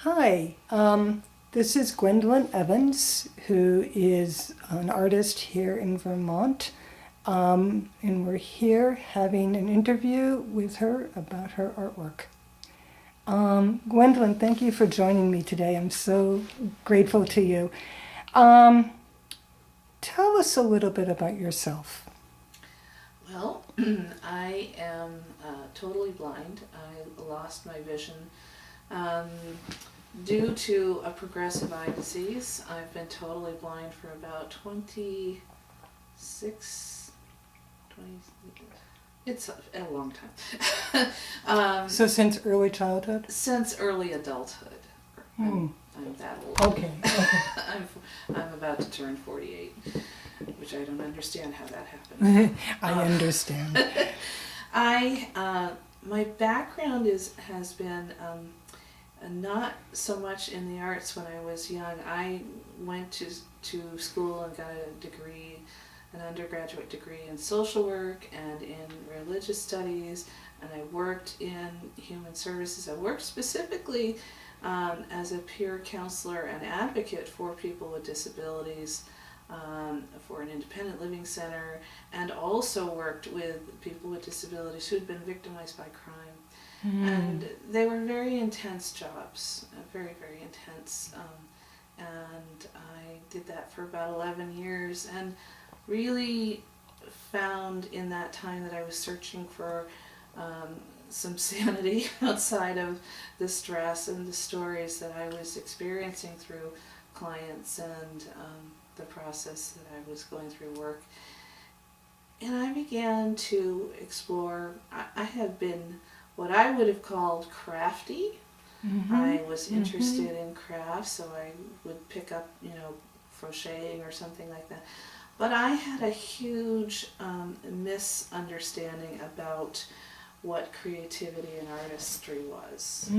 Hi, this is Gwendolyn Evans, who is an artist here in Vermont. And we're here having an interview with her about her artwork. Gwendolyn, thank you for joining me today. I'm so grateful to you. Tell us a little bit about yourself. Well, I am totally blind. I lost my vision due to a progressive eye disease. I've been totally blind for about 20, it's a long time. So since early childhood? Since early adulthood. I'm that old. Okay. I'm about to turn 48, which I don't understand how that happened. I understand. My background has been not so much in the arts. When I was young, I went to school and got a degree, an undergraduate degree in social work and in religious studies, and I worked in human services. I worked specifically as a peer counselor and advocate for people with disabilities, for an independent living center, and also worked with people with disabilities who'd been victimized by crime. And they were very intense jobs, very, very intense. And I did that for about 11 years and really found in that time that I was searching for some sanity outside of the stress and the stories that I was experiencing through clients and the process that I was going through work. And I began to explore. I had been what I would have called crafty. I was interested in crafts, so I would pick up, crocheting or something like that. But I had a huge misunderstanding about what creativity and artistry was.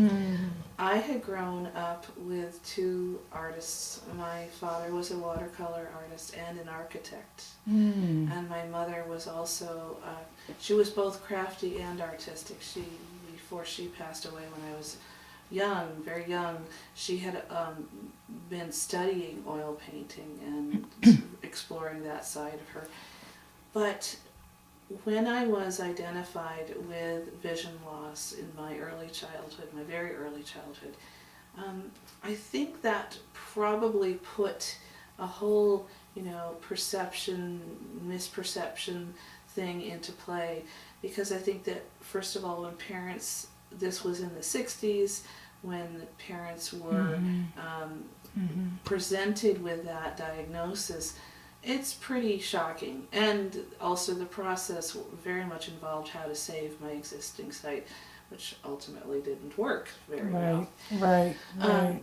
I had grown up with two artists. My father was a watercolor artist and an architect. And my mother was also, she was both crafty and artistic. Before she passed away when I was young, very young, she had been studying oil painting and exploring that side of her. But when I was identified with vision loss in my early childhood, my very early childhood, I think that probably put a whole, misperception thing into play, because I think that, first of all, when parents, this was in the 60s, when parents were presented with that diagnosis, it's pretty shocking. And also the process very much involved how to save my existing sight, which ultimately didn't work very well. Right.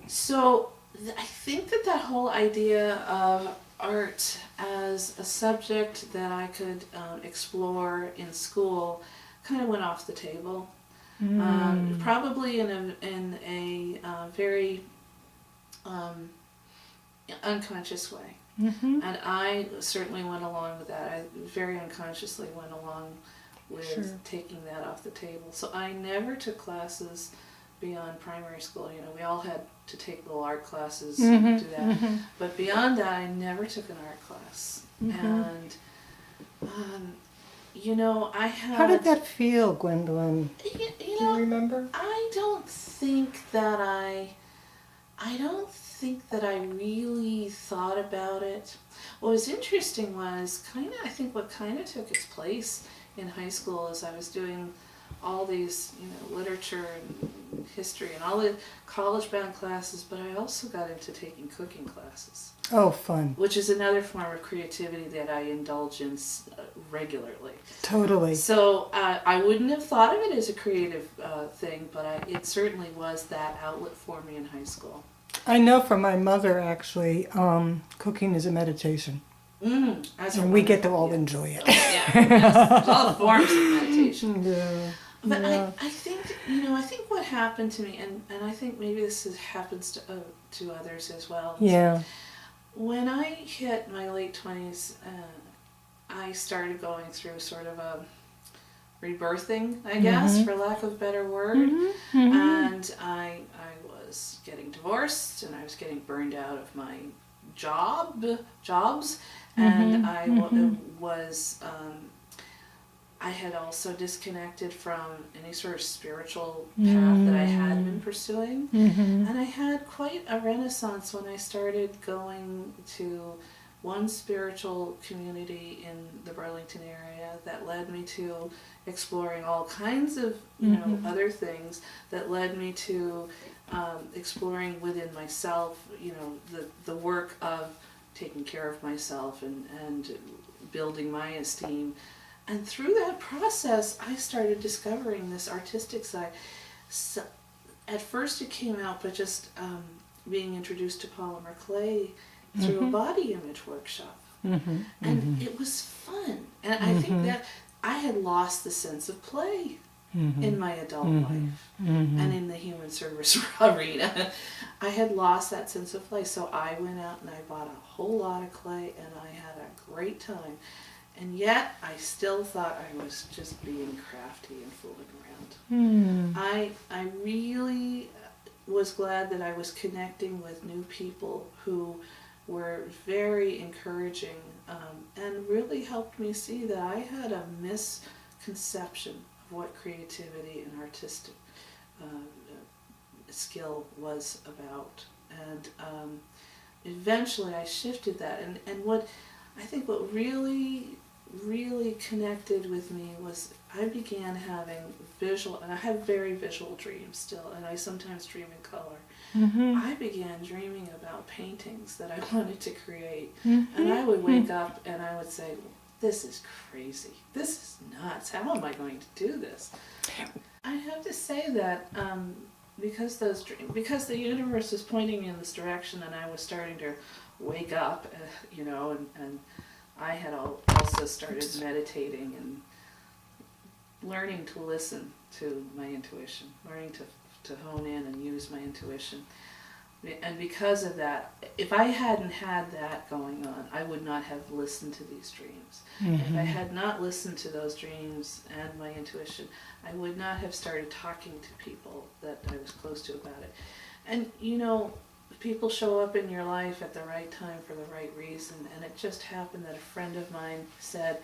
So I think that whole idea of art as a subject that I could explore in school kind of went off the table. Probably in a very unconscious way. And I certainly went along with that. I very unconsciously went along with taking that off the table. So I never took classes beyond primary school. We all had to take little art classes and do that. But beyond that, I never took an art class. And, I had... How did that feel, Gwendolyn? Do you remember? I don't think that I really thought about it. What was interesting was I think what kind of took its place in high school as I was doing all these, literature and history and all the college-bound classes, but I also got into taking cooking classes. Oh, fun. Which is another form of creativity that I indulge in regularly. Totally. So I wouldn't have thought of it as a creative thing, but it certainly was that outlet for me in high school. I know from my mother, actually, cooking is a meditation. And we get to all enjoy it. Yes, all forms of meditation. Yeah. But I think, I think what happened to me, and I think maybe this happens to others as well. Yeah. When I hit my late 20s, I started going through sort of a rebirthing, I guess, for lack of a better word. And I was getting divorced and I was getting burned out of my jobs, and I was I had also disconnected from any sort of spiritual path that I had been pursuing. And I had quite a renaissance when I started going to one spiritual community in the Burlington area that led me to exploring all kinds of, other things that led me to exploring within myself, the work of taking care of myself and building my esteem. And through that process, I started discovering this artistic side. So, at first it came out by just being introduced to polymer clay through a body image workshop. And it was fun. And I think that I had lost the sense of play in my adult life and in the human service arena. I had lost that sense of play. So I went out and I bought a whole lot of clay and I had a great time. And yet I still thought I was just being crafty and fooling around. I really was glad that I was connecting with new people who were very encouraging and really helped me see that I had a misconception of what creativity and artistic skill was about. And eventually I shifted that. And what I think what really connected with me was I began having visual, and I have very visual dreams still, and I sometimes dream in color. I began dreaming about paintings that I wanted to create, and I would wake up and I would say, this is crazy, this is nuts, how am I going to do this? I have to say that because the universe was pointing me in this direction and I was starting to wake up, and I had also started meditating and learning to listen to my intuition, learning to hone in and use my intuition. And because of that, if I hadn't had that going on, I would not have listened to these dreams. If I had not listened to those dreams and my intuition, I would not have started talking to people that I was close to about it. And people show up in your life at the right time for the right reason, and it just happened that a friend of mine said,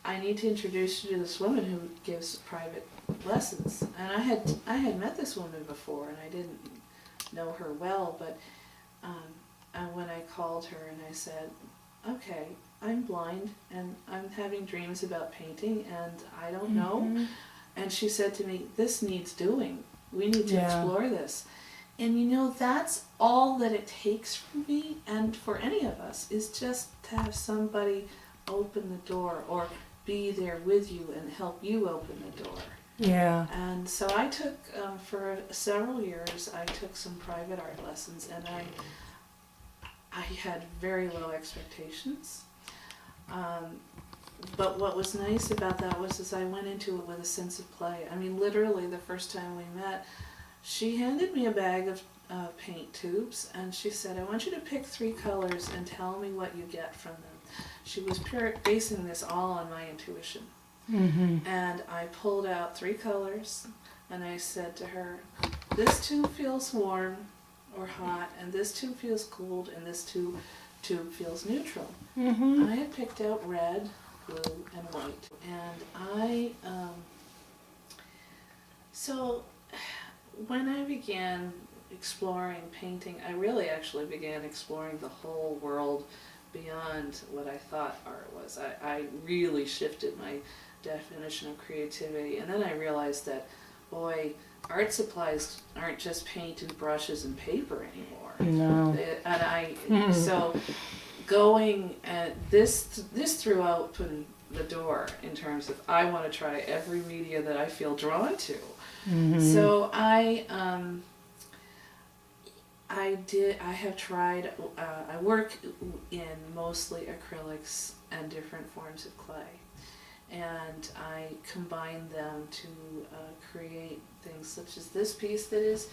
I need to introduce you to this woman who gives private lessons. And I had met this woman before, and I didn't know her well, but when I called her and I said, okay, I'm blind and I'm having dreams about painting and I don't know. And she said to me, this needs doing. We need to explore this. And that's all that it takes for me and for any of us, is just to have somebody open the door or be there with you and help you open the door. Yeah. And so I took, for several years, I took some private art lessons, and I had very low expectations. But what was nice about that was I went into it with a sense of play. I mean, literally the first time we met, she handed me a bag of paint tubes, and she said, I want you to pick 3 colors and tell me what you get from them. She was basing this all on my intuition. And I pulled out 3 colors, and I said to her, this tube feels warm or hot, and this tube feels cold, and this tube feels neutral. I had picked out red, blue, and white. And so when I began exploring painting, I really actually began exploring the whole world beyond what I thought art was. I really shifted my definition of creativity, and then I realized that, boy, art supplies aren't just paint and brushes and paper anymore. No. So going at this threw open the door in terms of I want to try every media that I feel drawn to. So I have tried, I work in mostly acrylics and different forms of clay, and I combine them to create things such as this piece that is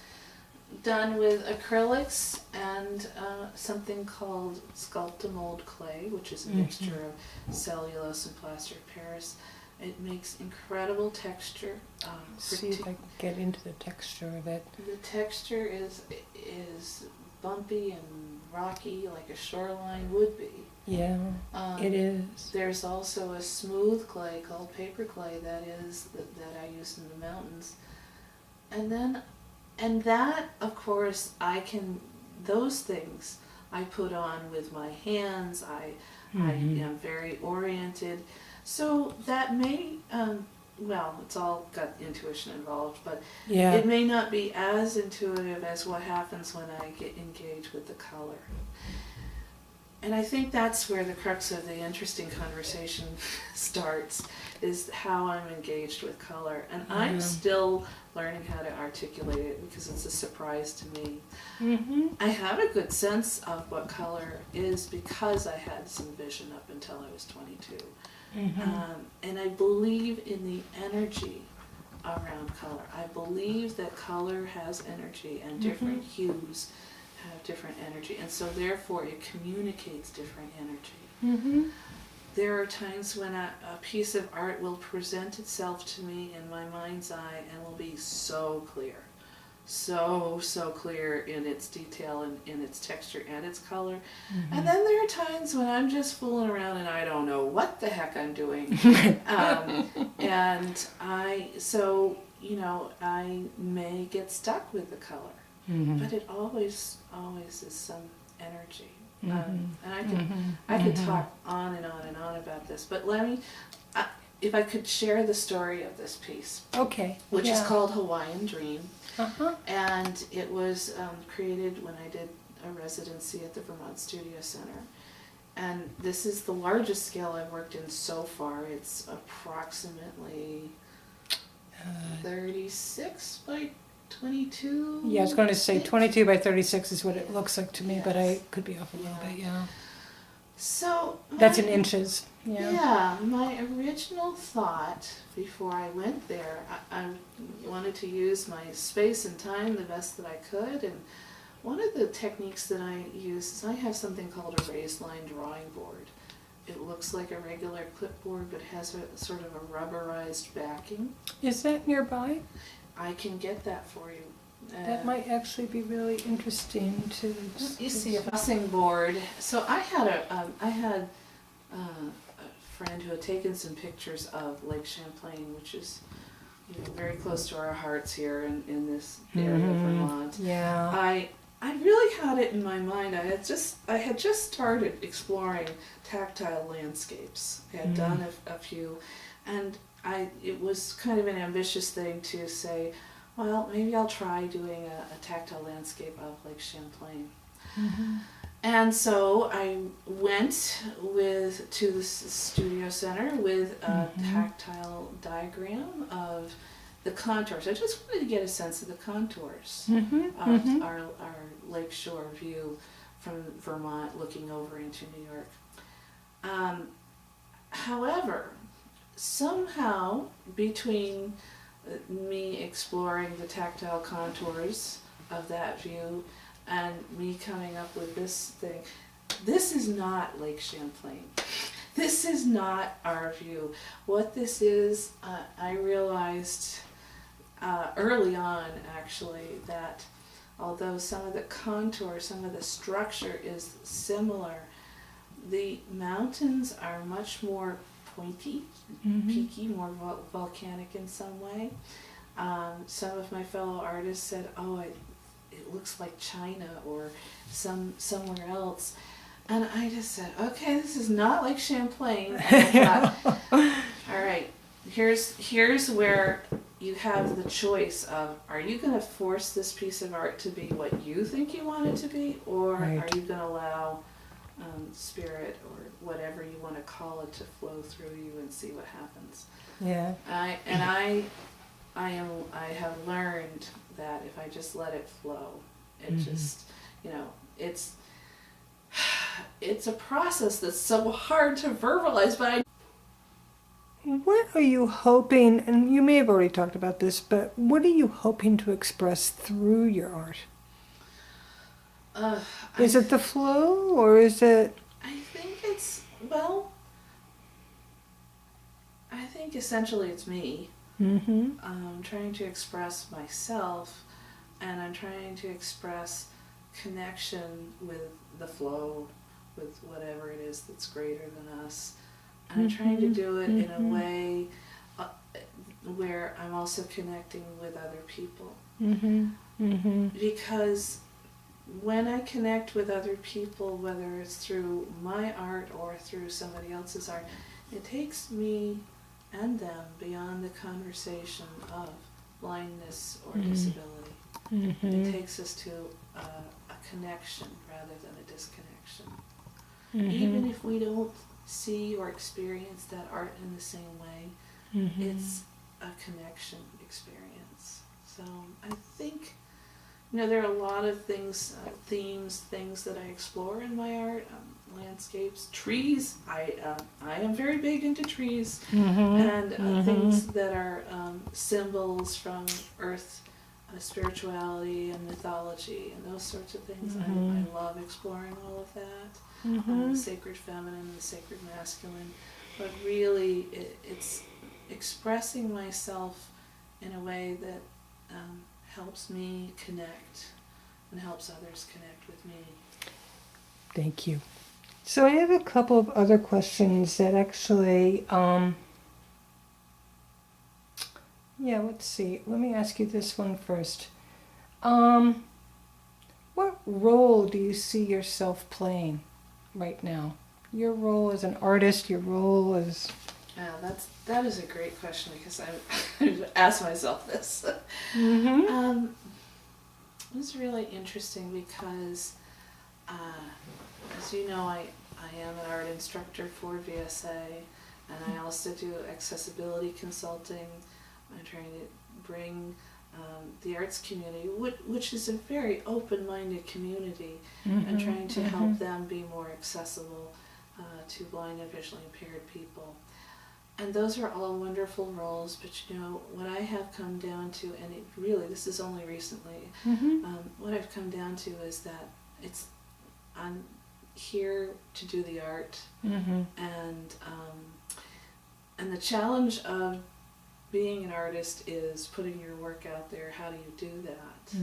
done with acrylics and something called sculpt-a-mold clay, which is a mixture of cellulose and plaster of Paris. It makes incredible texture. See if I can get into the texture of it. The texture is bumpy and rocky like a shoreline would be. Yeah, it is. There's also a smooth clay called paper clay that I use in the mountains. And that, of course, those things I put on with my hands. I am very oriented. So that may, it's all got intuition involved, but it may not be as intuitive as what happens when I get engaged with the color. And I think that's where the crux of the interesting conversation starts, is how I'm engaged with color. And I'm still learning how to articulate it because it's a surprise to me. Mm-hmm. I have a good sense of what color is because I had some vision up until I was 22. Mm-hmm. And I believe in the energy around color. I believe that color has energy, and different hues have different energy, and so therefore it communicates different energy. Mm-hmm. There are times when a piece of art will present itself to me in my mind's eye and will be so clear, so clear in its detail and in its texture and its color. Mm-hmm. And then there are times when I'm just fooling around and I don't know what the heck I'm doing. And I may get stuck with the color. Mm-hmm. But it always is some energy. And I could talk on and on and on about this, but if I could share the story of this piece. Okay. Which is called Hawaiian Dream. Uh-huh. And it was created when I did a residency at the Vermont Studio Center. And this is the largest scale I've worked in so far. It's approximately 36 by 22. Yeah, I was going to say 22 by 36 is what it looks like to me, but I could be off a little bit, So that's in inches. Yeah, my original thought before I went there, I wanted to use my space and time the best that I could, and one of the techniques that I use is I have something called a raised line drawing board. It looks like a regular clipboard, but has a sort of a rubberized backing. Is that nearby? I can get that for you. That might actually be really interesting to. You see a bussing board. So I had a friend who had taken some pictures of Lake Champlain, which is very close to our hearts here in this area of Vermont. Yeah. I really had it in my mind. I had just started exploring tactile landscapes. I had done a few, and it was kind of an ambitious thing to say, well, maybe I'll try doing a tactile landscape of Lake Champlain. Mm-hmm. And so I went to the studio center with a tactile diagram of the contours. I just wanted to get a sense of the contours of our lakeshore view from Vermont looking over into New York. However, somehow between me exploring the tactile contours of that view and me coming up with this thing, this is not Lake Champlain. This is not our view. What this is, I realized early on actually that although some of the contour, some of the structure is similar, the mountains are much more pointy, peaky, more volcanic in some way. Some of my fellow artists said, "Oh, it looks like China or somewhere else," and I just said, "Okay, this is not like Champlain." I thought, all right, here's where you have the choice of: are you going to force this piece of art to be what you think you want it to be, or are you going to allow spirit or whatever you want to call it to flow through you and see what happens? Yeah. I have learned that if I just let it flow, it just, it's a process that's so hard to verbalize, but What are you hoping, and you may have already talked about this, but what are you hoping to express through your art? Is it the flow, or is it... I think it's, well, I think essentially it's me. Mm-hmm. I'm trying to express myself, and I'm trying to express connection with the flow, with whatever it is that's greater than us. And I'm trying to do it in a way where I'm also connecting with other people. Mm-hmm. Mm-hmm. Because when I connect with other people, whether it's through my art or through somebody else's art, it takes me and them beyond the conversation of blindness or disability. Mm-hmm. It takes us to a connection rather than a disconnection. Mm-hmm. Even if we don't see or experience that art in the same way, it's a connection experience. So I think, there are a lot of things, themes, things that I explore in my art. Landscapes, trees. I am very big into trees, and things that are symbols from Earth, spirituality and mythology and those sorts of things. I love exploring all of that. The sacred feminine, the sacred masculine, but really it's expressing myself in a way that helps me connect and helps others connect with me. Thank you. So I have a couple of other questions that actually, let's see. Let me ask you this one first. What role do you see yourself playing right now? Your role as an artist, your role as... Wow, that is a great question, because I've asked myself this. It's really interesting because, as you know, I am an art instructor for VSA, and I also do accessibility consulting. I'm trying to bring the arts community, which is a very open-minded community, and trying to help them be more accessible to blind and visually impaired people. And those are all wonderful roles, but what I have come down to, and this is only recently, what I've come down to is that I'm here to do the art, and the challenge of being an artist is putting your work out there. How do you do that?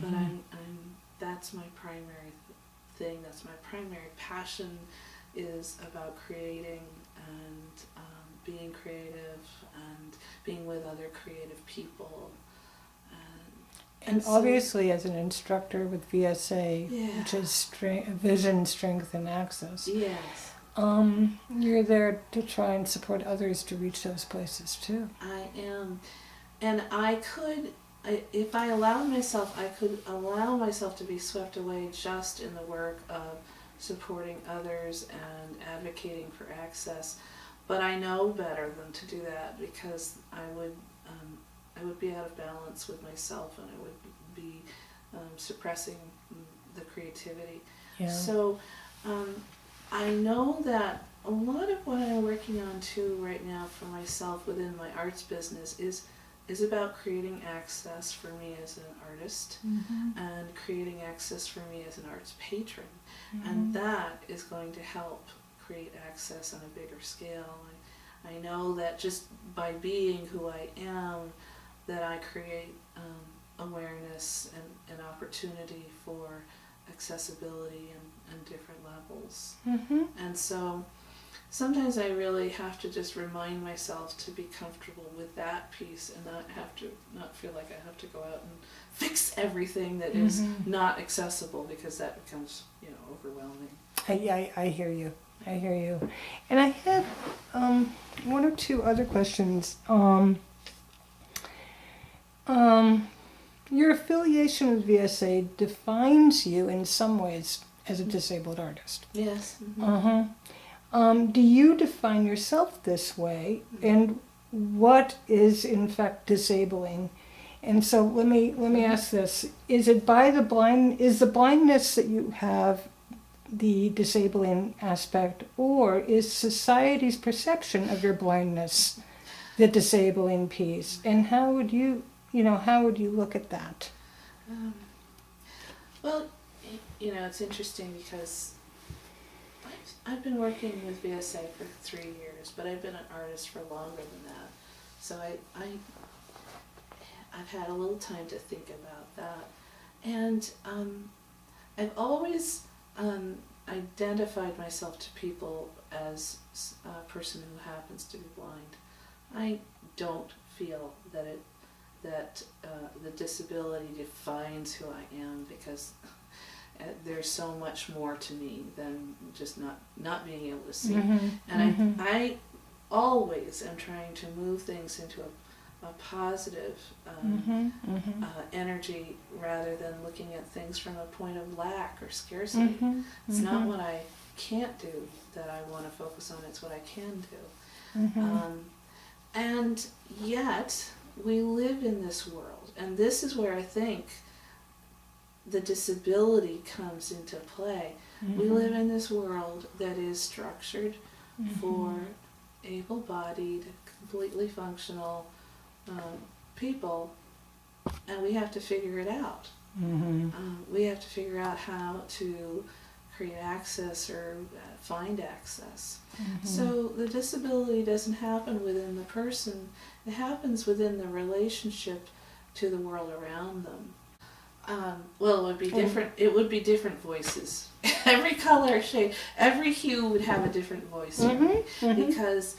But that's my primary thing. That's my primary passion, is about creating and being creative and being with other creative people. And so, obviously, as an instructor with VSA, which is vision, strength, and access, yes, you're there to try and support others to reach those places too. I am, and if I allowed myself, I could allow myself to be swept away just in the work of supporting others and advocating for access. But I know better than to do that, because I would be out of balance with myself, and I would be suppressing the creativity. Yeah. So I know that a lot of what I'm working on too right now for myself within my arts business is about creating access for me as an artist, and creating access for me as an arts patron. And that is going to help create access on a bigger scale. I know that just by being who I am, that I create awareness and opportunity for accessibility and different levels. And so sometimes I really have to just remind myself to be comfortable with that piece, and not feel like I have to go out and fix everything that is not accessible, because that becomes overwhelming. I hear you. I hear you. And I have one or two other questions. Your affiliation with VSA defines you in some ways as a disabled artist. Yes. Do you define yourself this way? And what is in fact disabling? And so let me ask this: is the blindness that you have the disabling aspect, or is society's perception of your blindness the disabling piece? And how would you look at that? Well, it's interesting, because I'm I've been working with VSA for 3 years, but I've been an artist for longer than that. So I've had a little time to think about that. And I've always identified myself to people as a person who happens to be blind. I don't feel that the disability defines who I am, because there's so much more to me than just not being able to see. And I always am trying to move things into a positive energy, rather than looking at things from a point of lack or scarcity. It's not what I can't do that I want to focus on, it's what I can do. And yet, we live in this world, and this is where I think the disability comes into play. We live in this world that is structured for able-bodied, completely functional people, and we have to figure it out. We have to figure out how to create access or find access. So the disability doesn't happen within the person, it happens within the relationship to the world around them. Well, it would be different. It would be different voices. Every color, shade, every hue would have a different voice, because,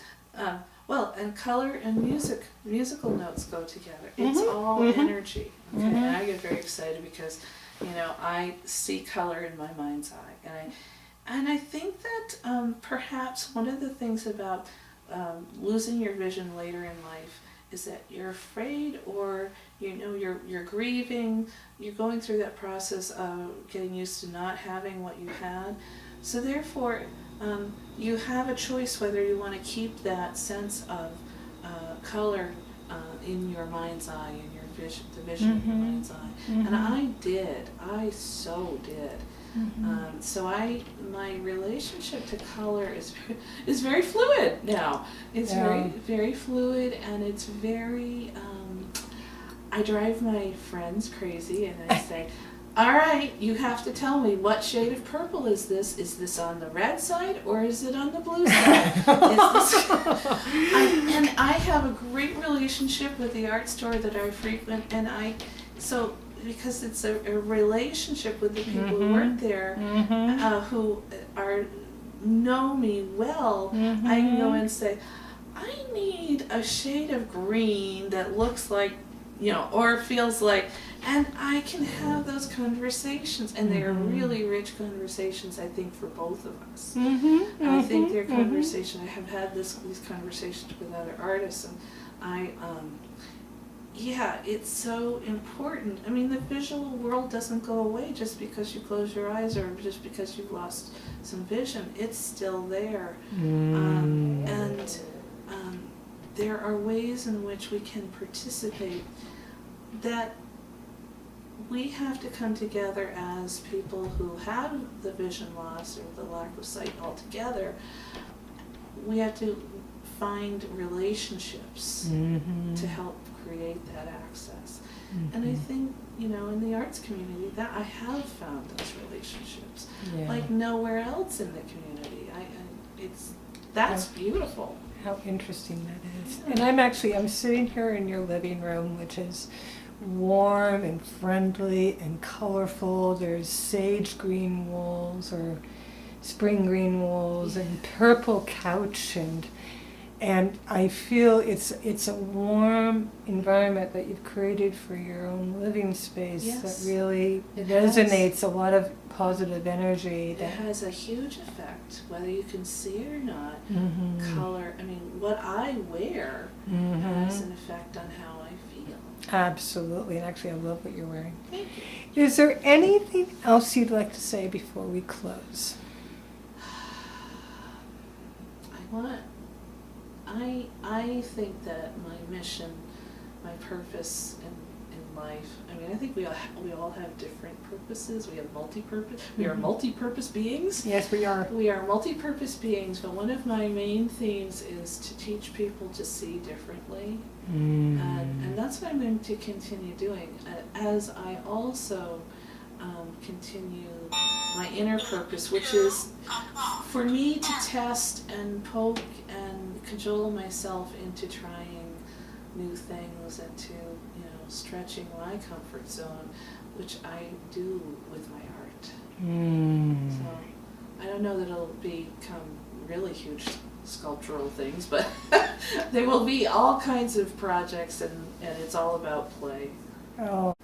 well, and color and musical notes go together. It's all energy. Okay? And I get very excited because, I see color in my mind's eye, and I think that perhaps one of the things about losing your vision later in life is that you're afraid, or you're grieving, you're going through that process of getting used to not having what you had. So therefore, you have a choice whether you want to keep that sense of color in your mind's eye, in your vision, the vision of your mind's eye. And I so did. So my relationship to color is very fluid now. It's very fluid, and it's very, I drive my friends crazy, and I say, all right, you have to tell me, what shade of purple is this? Is this on the red side, or is it on the blue side? And I have a great relationship with the art store that I frequent, and because it's a relationship with the people who work there, who know me well, I can go and say, I need a shade of green that looks like, or feels like, and I can have those conversations, and they are really rich conversations, I think, for both of us. I think they're conversations. I have had these conversations with other artists, and it's so important. I mean, the visual world doesn't go away just because you close your eyes or just because you've lost some vision. It's still there. And there are ways in which we can participate that we have to come together as people who have the vision loss or the lack of sight altogether. We have to find relationships to help create that access. And I think, in the arts community, that I have found those relationships like nowhere else in the community. That's beautiful. How interesting that is. And I'm sitting here in your living room, which is warm and friendly and colorful. There's sage green walls or spring green walls and purple couch, and I feel it's a warm environment that you've created for your own living space that really resonates a lot of positive energy. It has a huge effect, whether you can see it or not. Color, what I wear has an effect on how I feel. Absolutely, and actually I love what you're wearing. Thank you. Is there anything else you'd like to say before we close? I think that my mission, my purpose in life, I think we all have different purposes. We have multi-purpose. We are multi-purpose beings. Yes, we are. We are multi-purpose beings, but one of my main themes is to teach people to see differently. And that's what I'm going to continue doing, as I also continue my inner purpose, which is for me to test and poke and cajole myself into trying new things and to, stretching my comfort zone, which I do with my art. So I don't know that it'll become really huge sculptural things, but there will be all kinds of projects, and it's all about play. Oh,